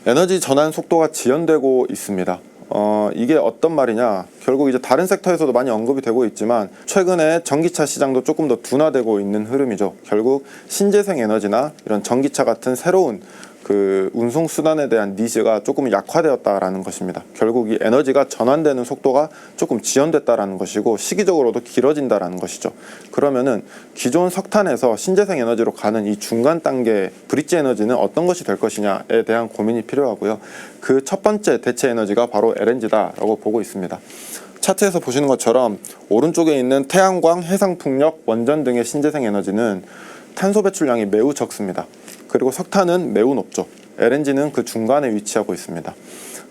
에너지 전환 속도가 지연되고 있습니다. 이게 어떤 말이냐, 결국 이제 다른 섹터에서도 많이 언급이 되고 있지만 최근에 전기차 시장도 조금 더 둔화되고 있는 흐름이죠. 결국 신재생 에너지나 이런 전기차 같은 새로운 그 운송 수단에 대한 니즈가 조금 약화되었다라는 것입니다. 결국 이 에너지가 전환되는 속도가 조금 지연됐다라는 것이고 시기적으로도 길어진다라는 것이죠. 그러면은 기존 석탄에서 신재생 에너지로 가는 이 중간 단계 브릿지 에너지는 어떤 것이 될 것이냐에 대한 고민이 필요하고요. 그 첫 번째 대체 에너지가 바로 LNG다라고 보고 있습니다. 차트에서 보시는 것처럼 오른쪽에 있는 태양광, 해상풍력, 원전 등의 신재생 에너지는 탄소 배출량이 매우 적습니다. 그리고 석탄은 매우 높죠. LNG는 그 중간에 위치하고 있습니다.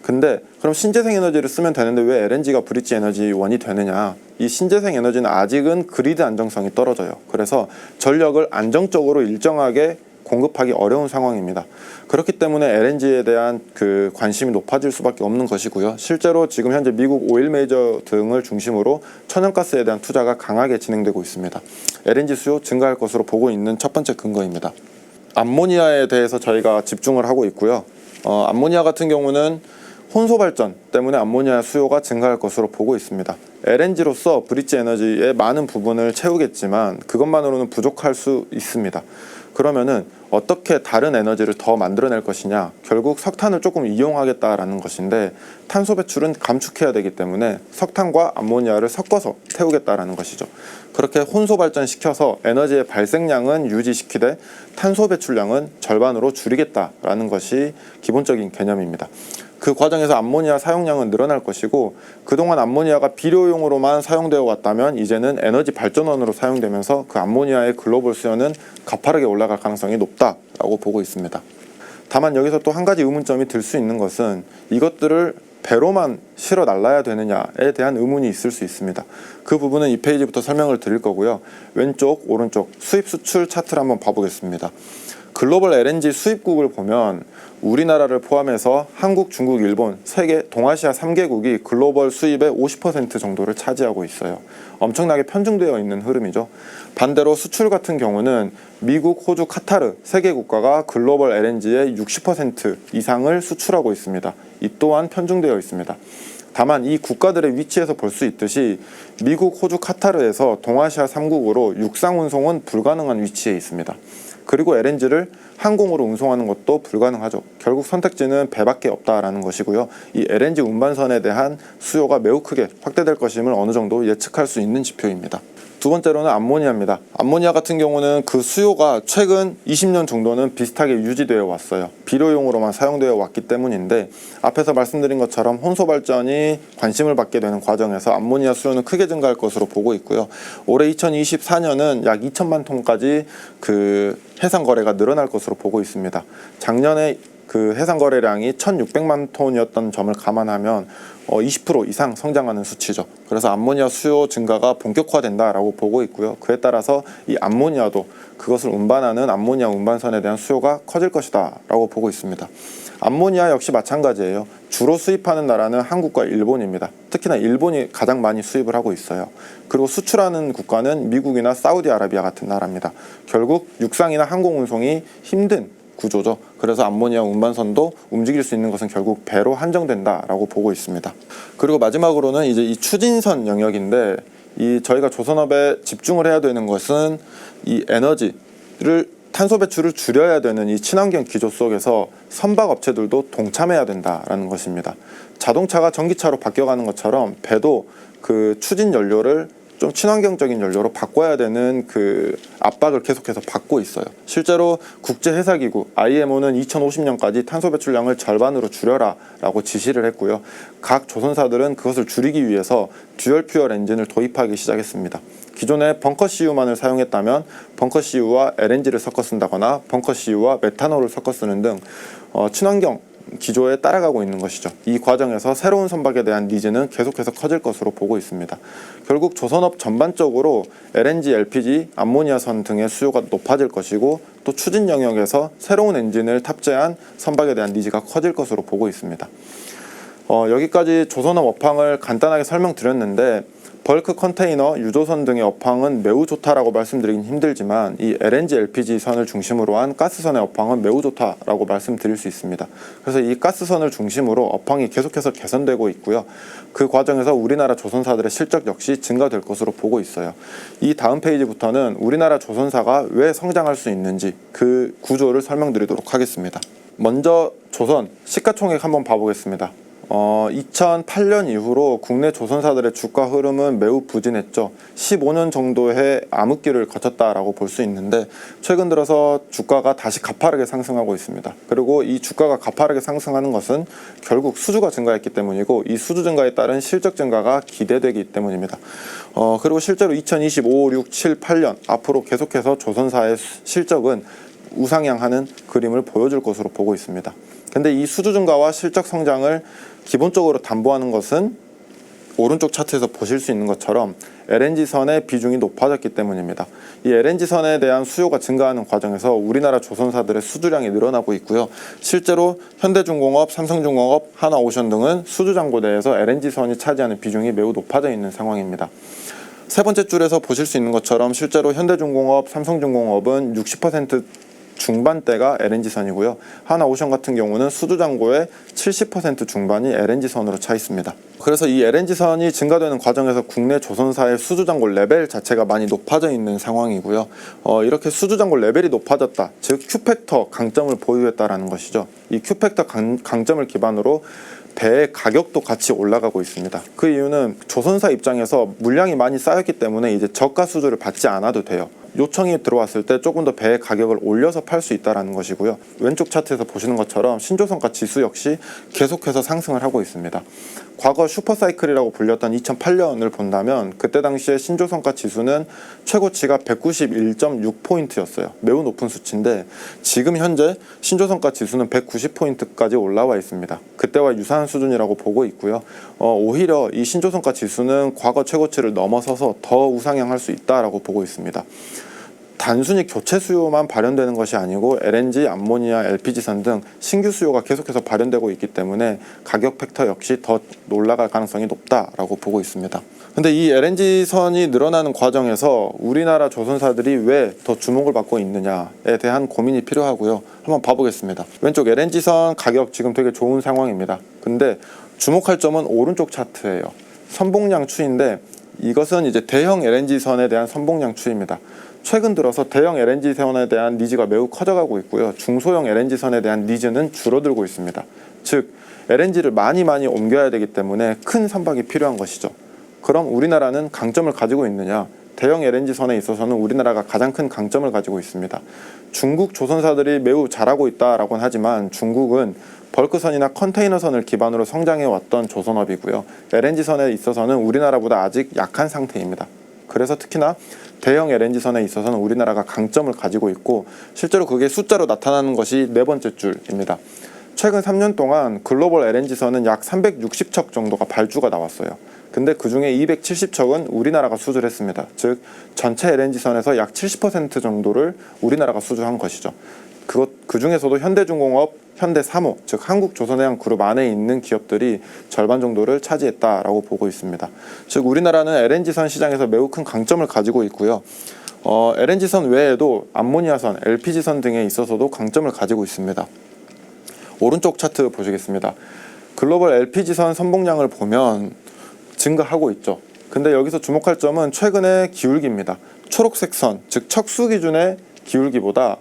근데 그럼 신재생 에너지를 쓰면 되는데 왜 LNG가 브릿지 에너지원이 되느냐? 이 신재생 에너지는 아직은 그리드 안정성이 떨어져요. 그래서 전력을 안정적으로 일정하게 공급하기 어려운 상황입니다. 그렇기 때문에 LNG에 대한 그 관심이 높아질 수밖에 없는 것이고요. 실제로 지금 현재 미국 오일 메이저 등을 중심으로 천연가스에 대한 투자가 강하게 진행되고 있습니다. LNG 수요 증가할 것으로 보고 있는 첫 번째 근거입니다. 암모니아에 대해서 저희가 집중을 하고 있고요. 암모니아 같은 경우는 혼소 발전 때문에 암모니아 수요가 증가할 것으로 보고 있습니다. LNG로서 브릿지 에너지의 많은 부분을 채우겠지만 그것만으로는 부족할 수 있습니다. 그러면은 어떻게 다른 에너지를 더 만들어낼 것이냐, 결국 석탄을 조금 이용하겠다라는 것인데 탄소 배출은 감축해야 되기 때문에 석탄과 암모니아를 섞어서 태우겠다라는 것이죠. 그렇게 혼소 발전시켜서 에너지의 발생량은 유지시키되 탄소 배출량은 절반으로 줄이겠다라는 것이 기본적인 개념입니다. 그 과정에서 암모니아 사용량은 늘어날 것이고 그동안 암모니아가 비료용으로만 사용되어 왔다면 이제는 에너지 발전원으로 사용되면서 그 암모니아의 글로벌 수요는 가파르게 올라갈 가능성이 높다라고 보고 있습니다. 다만 여기서 또 한 가지 의문점이 들 수 있는 것은 이것들을 배로만 실어 날라야 되느냐에 대한 의문이 있을 수 있습니다. 그 부분은 이 페이지부터 설명을 드릴 거고요. 왼쪽, 오른쪽 수입 수출 차트를 한번 봐보겠습니다. 글로벌 LNG 수입국을 보면 우리나라를 포함해서 한국, 중국, 일본, 세계, 동아시아 3개국이 글로벌 수입의 50% 정도를 차지하고 있어요. 엄청나게 편중되어 있는 흐름이죠. 반대로 수출 같은 경우는 미국, 호주, 카타르 3개 국가가 글로벌 LNG의 60% 이상을 수출하고 있습니다. 이 또한 편중되어 있습니다. 다만 이 국가들의 위치에서 볼 수 있듯이 미국, 호주, 카타르에서 동아시아 3국으로 육상 운송은 불가능한 위치에 있습니다. 그리고 LNG를 항공으로 운송하는 것도 불가능하죠. 결국 선택지는 배밖에 없다라는 것이고요. 이 LNG 운반선에 대한 수요가 매우 크게 확대될 것임을 어느 정도 예측할 수 있는 지표입니다. 두 번째로는 암모니아입니다. 암모니아 같은 경우는 그 수요가 최근 20년 정도는 비슷하게 유지되어 왔어요. 비료용으로만 사용되어 왔기 때문인데 앞에서 말씀드린 것처럼 혼소 발전이 관심을 받게 되는 과정에서 암모니아 수요는 크게 증가할 것으로 보고 있고요. 올해 2024년은 약 2천만 톤까지 그 해상 거래가 늘어날 것으로 보고 있습니다. 작년에 그 해상 거래량이 1,600만 톤이었던 점을 감안하면 20% 이상 성장하는 수치죠. 그래서 암모니아 수요 증가가 본격화된다라고 보고 있고요. 그에 따라서 이 암모니아도 그것을 운반하는 암모니아 운반선에 대한 수요가 커질 것이다라고 보고 있습니다. 암모니아 역시 마찬가지예요. 주로 수입하는 나라는 한국과 일본입니다. 특히나 일본이 가장 많이 수입을 하고 있어요. 그리고 수출하는 국가는 미국이나 사우디아라비아 같은 나라입니다. 결국 육상이나 항공 운송이 힘든 구조죠. 그래서 암모니아 운반선도 움직일 수 있는 것은 결국 배로 한정된다라고 보고 있습니다. 그리고 마지막으로는 이제 이 추진선 영역인데 이 저희가 조선업에 집중을 해야 되는 것은 이 에너지를 탄소 배출을 줄여야 되는 이 친환경 기조 속에서 선박 업체들도 동참해야 된다라는 것입니다. 자동차가 전기차로 바뀌어가는 것처럼 배도 그 추진 연료를 좀 친환경적인 연료로 바꿔야 되는 그 압박을 계속해서 받고 있어요. 실제로 국제회사기구 IMO는 2050년까지 탄소 배출량을 절반으로 줄여라 라고 지시를 했고요. 각 조선사들은 그것을 줄이기 위해서 듀얼 퓨얼 엔진을 도입하기 시작했습니다. 기존에 벙커 CU만을 사용했다면 벙커 CU와 LNG를 섞어 쓴다거나 벙커 CU와 메탄올을 섞어 쓰는 등 친환경 기조에 따라가고 있는 것이죠. 이 과정에서 새로운 선박에 대한 니즈는 계속해서 커질 것으로 보고 있습니다. 결국 조선업 전반적으로 LNG, LPG, 암모니아선 등의 수요가 높아질 것이고 또 추진 영역에서 새로운 엔진을 탑재한 선박에 대한 니즈가 커질 것으로 보고 있습니다. 여기까지 조선업 업황을 간단하게 설명드렸는데 벌크 컨테이너, 유조선 등의 업황은 매우 좋다라고 말씀드리긴 힘들지만 이 LNG, LPG 선을 중심으로 한 가스선의 업황은 매우 좋다라고 말씀드릴 수 있습니다. 그래서 이 가스선을 중심으로 업황이 계속해서 개선되고 있고요. 그 과정에서 우리나라 조선사들의 실적 역시 증가될 것으로 보고 있어요. 이 다음 페이지부터는 우리나라 조선사가 왜 성장할 수 있는지 그 구조를 설명드리도록 하겠습니다. 먼저 조선 시가총액 한번 봐보겠습니다. 2008년 이후로 국내 조선사들의 주가 흐름은 매우 부진했죠. 15년 정도의 암흑기를 거쳤다라고 볼 수 있는데 최근 들어서 주가가 다시 가파르게 상승하고 있습니다. 그리고 이 주가가 가파르게 상승하는 것은 결국 수주가 증가했기 때문이고 이 수주 증가에 따른 실적 증가가 기대되기 때문입니다. 그리고 실제로 2025, 6, 7, 8년 앞으로 계속해서 조선사의 실적은 우상향하는 그림을 보여줄 것으로 보고 있습니다. 근데 이 수주 증가와 실적 성장을 기본적으로 담보하는 것은 오른쪽 차트에서 보실 수 있는 것처럼 LNG선의 비중이 높아졌기 때문입니다. 이 LNG선에 대한 수요가 증가하는 과정에서 우리나라 조선사들의 수주량이 늘어나고 있고요. 실제로 현대중공업, 삼성중공업, 하나오션 등은 수주장고 내에서 LNG선이 차지하는 비중이 매우 높아져 있는 상황입니다. 세 번째 줄에서 보실 수 있는 것처럼 실제로 현대중공업, 삼성중공업은 60% 중반대가 LNG선이고요. 하나오션 같은 경우는 수주장고의 70% 중반이 LNG선으로 차 있습니다. 그래서 이 LNG선이 증가되는 과정에서 국내 조선사의 수주장고 레벨 자체가 많이 높아져 있는 상황이고요. 이렇게 수주장고 레벨이 높아졌다, 즉 Q팩터 강점을 보유했다라는 것이죠. 이 Q팩터 강점을 기반으로 배의 가격도 같이 올라가고 있습니다. 그 이유는 조선사 입장에서 물량이 많이 쌓였기 때문에 이제 저가 수주를 받지 않아도 돼요. 요청이 들어왔을 때 조금 더 배의 가격을 올려서 팔 수 있다는 것이고요. 왼쪽 차트에서 보시는 것처럼 신조선가 지수 역시 계속해서 상승을 하고 있습니다. 과거 슈퍼사이클이라고 불렸던 2008년을 본다면 그때 당시에 신조선가 지수는 최고치가 191.6포인트였어요. 매우 높은 수치인데 지금 현재 신조선가 지수는 190포인트까지 올라와 있습니다. 그때와 유사한 수준이라고 보고 있고요. 오히려 이 신조선가 지수는 과거 최고치를 넘어서서 더 우상향할 수 있다라고 보고 있습니다. 단순히 교체 수요만 발현되는 것이 아니고 LNG, 암모니아, LPG선 등 신규 수요가 계속해서 발현되고 있기 때문에 가격 팩터 역시 더 올라갈 가능성이 높다라고 보고 있습니다. 근데 이 LNG선이 늘어나는 과정에서 우리나라 조선사들이 왜 더 주목을 받고 있느냐에 대한 고민이 필요하고요. 한번 봐보겠습니다. 왼쪽 LNG선 가격 지금 되게 좋은 상황입니다. 근데 주목할 점은 오른쪽 차트예요. 선봉량 추이인데 이것은 이제 대형 LNG선에 대한 선봉량 추이입니다. 최근 들어서 대형 LNG선에 대한 니즈가 매우 커져가고 있고요. 중소형 LNG선에 대한 니즈는 줄어들고 있습니다. 즉 LNG를 많이 옮겨야 되기 때문에 큰 선박이 필요한 것이죠. 그럼 우리나라는 강점을 가지고 있느냐? 대형 LNG선에 있어서는 우리나라가 가장 큰 강점을 가지고 있습니다. 중국 조선사들이 매우 잘하고 있다라고는 하지만 중국은 벌크선이나 컨테이너선을 기반으로 성장해왔던 조선업이고요. LNG선에 있어서는 우리나라보다 아직 약한 상태입니다. 그래서 특히나 대형 LNG선에 있어서는 우리나라가 강점을 가지고 있고 실제로 그게 숫자로 나타나는 것이 네 번째 줄입니다. 최근 3년 동안 글로벌 LNG선은 약 360척 정도가 발주가 나왔어요. 근데 그 중에 270척은 우리나라가 수주를 했습니다. 즉 전체 LNG선에서 약 70% 정도를 우리나라가 수주한 것이죠. 그 중에서도 현대중공업, 현대사무, 즉 한국조선해양그룹 안에 있는 기업들이 절반 정도를 차지했다라고 보고 있습니다. 즉 우리나라는 LNG선 시장에서 매우 큰 강점을 가지고 있고요. LNG선 외에도 암모니아선, LPG선 등에 있어서도 강점을 가지고 있습니다. 오른쪽 차트 보시겠습니다. 글로벌 LPG선 선봉량을 보면 증가하고 있죠. 근데 여기서 주목할 점은 최근의 기울기입니다. 초록색 선, 즉 척수 기준의 기울기보다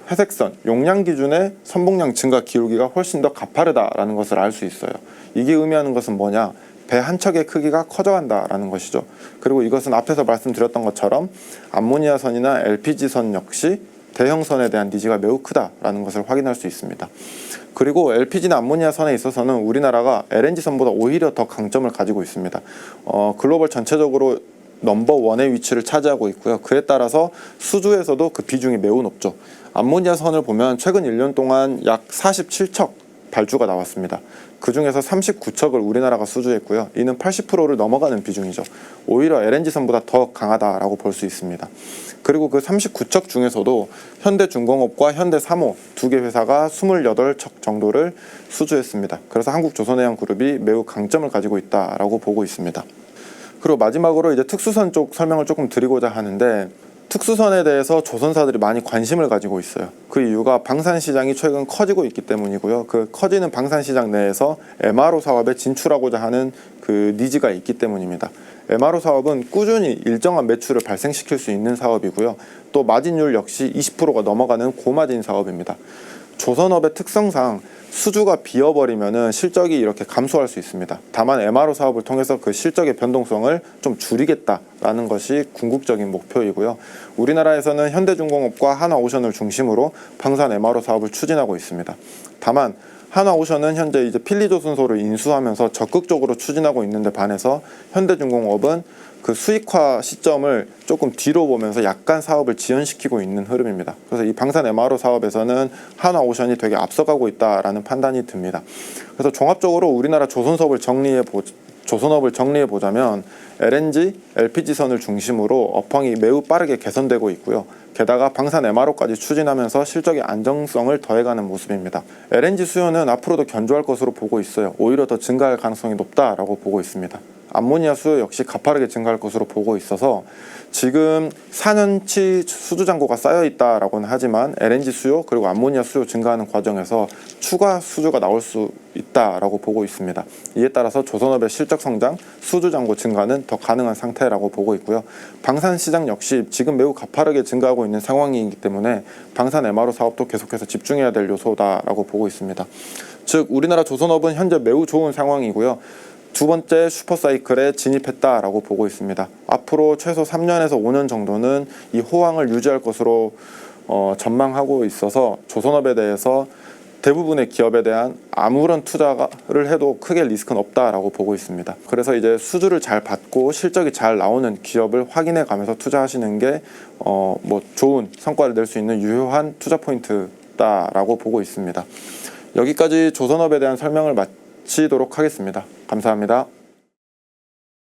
회색선, 용량 기준의 선봉량 증가 기울기가 훨씬 더 가파르다라는 것을 알 수 있어요. 이게 의미하는 것은 뭐냐? 배 한 척의 크기가 커져간다라는 것이죠. 그리고 이것은 앞에서 말씀드렸던 것처럼 암모니아선이나 LPG선 역시 대형선에 대한 니즈가 매우 크다라는 것을 확인할 수 있습니다. 그리고 LPG나 암모니아선에 있어서는 우리나라가 LNG선보다 오히려 더 강점을 가지고 있습니다. 글로벌 전체적으로 넘버원의 위치를 차지하고 있고요. 그에 따라서 수주에서도 그 비중이 매우 높죠. 암모니아선을 보면 최근 1년 동안 약 47척 발주가 나왔습니다. 그 중에서 39척을 우리나라가 수주했고요. 이는 80%를 넘어가는 비중이죠. 오히려 LNG선보다 더 강하다라고 볼 수 있습니다. 그리고 그 39척 중에서도 현대중공업과 현대사무 두 개 회사가 28척 정도를 수주했습니다. 그래서 한국조선해양그룹이 매우 강점을 가지고 있다라고 보고 있습니다. 그리고 마지막으로 이제 특수선 쪽 설명을 조금 드리고자 하는데, 특수선에 대해서 조선사들이 많이 관심을 가지고 있어요. 그 이유가 방산 시장이 최근 커지고 있기 때문이고요. 그 커지는 방산 시장 내에서 MRO 사업에 진출하고자 하는 그 니즈가 있기 때문입니다. MRO 사업은 꾸준히 일정한 매출을 발생시킬 수 있는 사업이고요. 또 마진율 역시 20%가 넘어가는 고마진 사업입니다. 조선업의 특성상 수주가 비어버리면은 실적이 이렇게 감소할 수 있습니다. 다만 MRO 사업을 통해서 그 실적의 변동성을 좀 줄이겠다라는 것이 궁극적인 목표이고요. 우리나라에서는 현대중공업과 하나오션을 중심으로 방산 MRO 사업을 추진하고 있습니다. 다만 하나오션은 현재 이제 필리조선소를 인수하면서 적극적으로 추진하고 있는데 반해서 현대중공업은 그 수익화 시점을 조금 뒤로 보면서 약간 사업을 지연시키고 있는 흐름입니다. 그래서 이 방산 MRO 사업에서는 하나오션이 되게 앞서가고 있다라는 판단이 듭니다. 그래서 종합적으로 우리나라 조선업을 정리해 보자면 LNG, LPG선을 중심으로 업황이 매우 빠르게 개선되고 있고요. 게다가 방산 MRO까지 추진하면서 실적의 안정성을 더해가는 모습입니다. LNG 수요는 앞으로도 견조할 것으로 보고 있어요. 오히려 더 증가할 가능성이 높다라고 보고 있습니다. 암모니아 수요 역시 가파르게 증가할 것으로 보고 있어서 지금 4년치 수주 잔고가 쌓여 있다라고는 하지만 LNG 수요 그리고 암모니아 수요 증가하는 과정에서 추가 수주가 나올 수 있다라고 보고 있습니다. 이에 따라서 조선업의 실적 성장, 수주 잔고 증가는 더 가능한 상태라고 보고 있고요. 방산 시장 역시 지금 매우 가파르게 증가하고 있는 상황이기 때문에 방산 MRO 사업도 계속해서 집중해야 될 요소다라고 보고 있습니다. 즉 우리나라 조선업은 현재 매우 좋은 상황이고요. 두 번째 슈퍼사이클에 진입했다라고 보고 있습니다. 앞으로 최소 3년에서 5년 정도는 이 호황을 유지할 것으로 전망하고 있어서 조선업에 대해서 대부분의 기업에 대한 아무런 투자를 해도 크게 리스크는 없다라고 보고 있습니다. 그래서 이제 수주를 잘 받고 실적이 잘 나오는 기업을 확인해 가면서 투자하시는 게 좋은 성과를 낼 수 있는 유효한 투자 포인트다라고 보고 있습니다. 여기까지 조선업에 대한 설명을 마치도록 하겠습니다. 감사합니다.